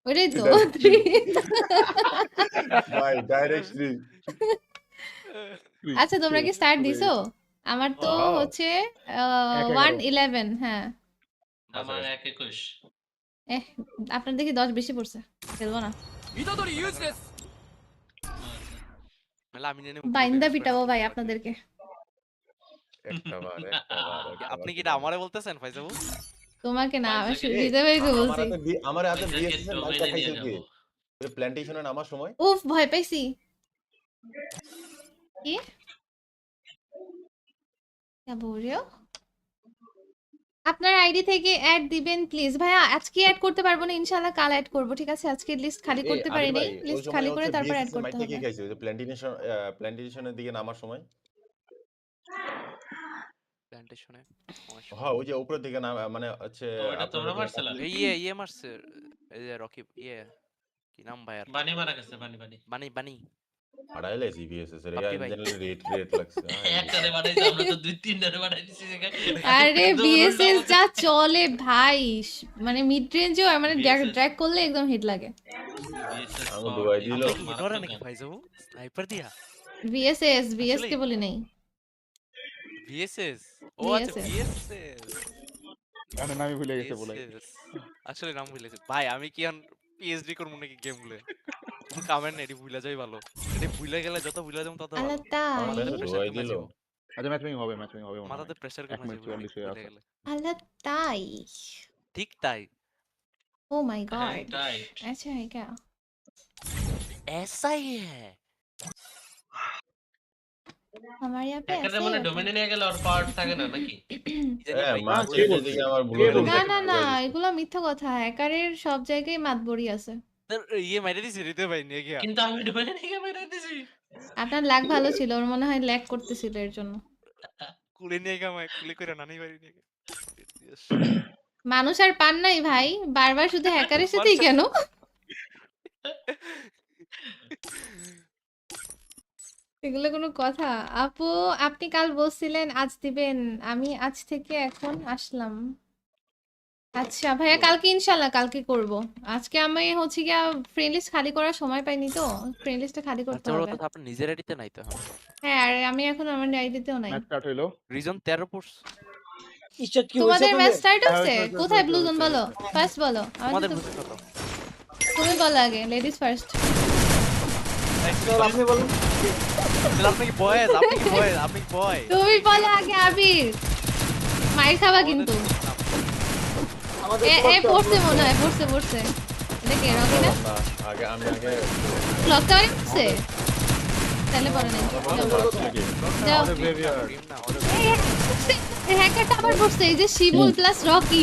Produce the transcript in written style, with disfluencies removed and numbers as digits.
ওইটাই তো এটা 3 ভাই ডাইরেক্ট 3 আচ্ছা তোমরা কি স্টার্ট দিছো? আমার তো হ্যাঁ হচ্ছে 1-11 1-11 হ্যাঁ। আচ্ছা আমার আচ্ছা 1-21 এহ আপনার দেখি 10 বেশি পড়ছে। খেলবো না। মেলা আমি নেনে বাইন্দা পিটাবো ভাই আপনাদেরকে। একটাবার আপনি কি এটা আমারে বলতেছেন ফাইজাবু? তোমাকে না আমি বাইন্দাকে হৃদয় ভাইকে আমার বলছি। হাতে আমার হাতে বাইন্দাকে বিএসএস এর মাইক ডোমেনে নিয়ে দেখাইছে যাব কি ওই প্ল্যান্টেশনে নামার সময় উফ ভয় পাইছি। কি? क्या बोल रहे हो? আপনার আইডি থেকে অ্যাড দিবেন প্লিজ ভাইয়া আজকে অ্যাড করতে পারবো না ইনশাআল্লাহ কাল অ্যাড করব ঠিক আছে আজকে লিস্ট খালি এই করতে আবির পারিনি ভাই ওই লিস্ট সময় খালি করে হচ্ছে তারপর অ্যাড বিএসএস এর করতে মাইকটা কে হবে খাইছে ওই যে প্ল্যান্টেশনের দিকে নামার সময় প্ল্যান্টেশনে হ্যাঁ ওই যে উপরের দিকে নাম মানে হচ্ছে ও এটা আপনার তোমরা হচ্ছে মারছিলা ইয়ে মারছে এই যে রকি কি নাম ভাইয়ার বানি মারা গেছে বানি বানি হারাইলে বিএসএস এর বাপ্পি আমি ভাই। জানলে রেট লাগছে একটারে বানাইছি আমরা তো 2-3টারে বানাই দিছি আরে বিএসএস যা চলে ভাই মানে মিড রেঞ্জেও মানে BSS ড্র্যাগ করলে একদম হিট লাগে আমি দুবাই দিল আপনি কি ডরে নাকি ফাইজাবু স্নাইপার দিয়া বিএস কে আসলেই? বলি নাই ভিএসএস ও আচ্ছা VSS ভিএসএস গানের নামই ভুলে গেছে বলে আসলে নাম ভুলেছি ভাই আমি কি পিএইচডি করব নাকি গেম গুলো কামেন্ট এডি ভুলা যাই ভালো এডি ভুলে গেলে যত ভুলা যাম তত ভালো আল্লাহ তাই আমাদের দুবাই দিল আচ্ছা ম্যাচিং হবে মনে হয় মাথাতে প্রেসার এক কমে মিনিট যাবে 44 হয়ে ভুলে আছে। গেলে আল্লাহ তাই ঠিক তাই ও মাই হ্যাঁ गॉड রাইট अच्छा है क्या ऐसा ही है हमारे यहाँ पे একটারে ऐसे ही মানে होता ডোমেনে নিয়ে গেলে আর পাওয়ার থাকে না নাকি হ্যাঁ ভাই মাছ কে এটা বলছে? দিকে আমার ভুল কে হয়ে বলছে? না গেছে না না এগুলো মিথ্যা কথা হ্যাকারের সব জায়গায় মাতবরি আছে ইয়ে মাইরে দিছি রিতে ভাই নিয়ে গিয়া কিন্তু আমি ডোমেনে নিয়ে মেরে দিছি আপনার ল্যাগ ভালো ছিল ওর মনে হয় ল্যাগ করতেছিল এর জন্য কুলে নিয়ে গিয়া মাই কুলে করে নানি বাড়ি নিয়ে গিয়া মানুষ আর পান নাই ভাই বারবার শুধু হ্যাকারের সাথেই কেন এগুলো কোনো কথা আপু আপনি কাল বলছিলেন আজ দিবেন আমি আজ থেকে এখন আসলাম আচ্ছা ভাইয়া কালকে ইনশাল্লাহ কালকে করব আজকে আমি হচ্ছে গিয়া ফ্রেন্ড লিস্ট খালি করার সময় পাইনি তো ফ্রেন্ড লিস্টটা খালি করতে আচ্ছা ওর হবে কথা আপনি নিজের আইডিতে নাই তো হ্যাঁ আর আমি এখন আমার আইডিতেও নাই ম্যাচ স্টার্ট হইলো রিজন 13 পোর্স ঈশ্বর কি হয়েছে তোমাদের ম্যাচ স্টার্ট হ্যাঁ, হচ্ছে হয়েছে, কোথায় হয়েছে, ব্লু জোন হয়েছে, বলো ফার্স্ট বলো আমাদের আমাদের তো বুঝতে কথা তুমি বলো আগে লেডিস ফার্স্ট আপনি বলুন আপনি কি বয়েজ আপনি কি বয় তুমি বলো আগে আবির মাইর খাবা কিন্তু আমাদের এ পড়ছে মনে হয় পড়ছে এটা কে রকি না না আগে আমি আগে ক্লক টাওয়ারে পড়ছে তাহলে পড়ে নাই যাও আমাদের গ্রেভিয়ার্ড না হ্যাকারটা আবার পড়ছে এই যে শিবুল প্লাস রকি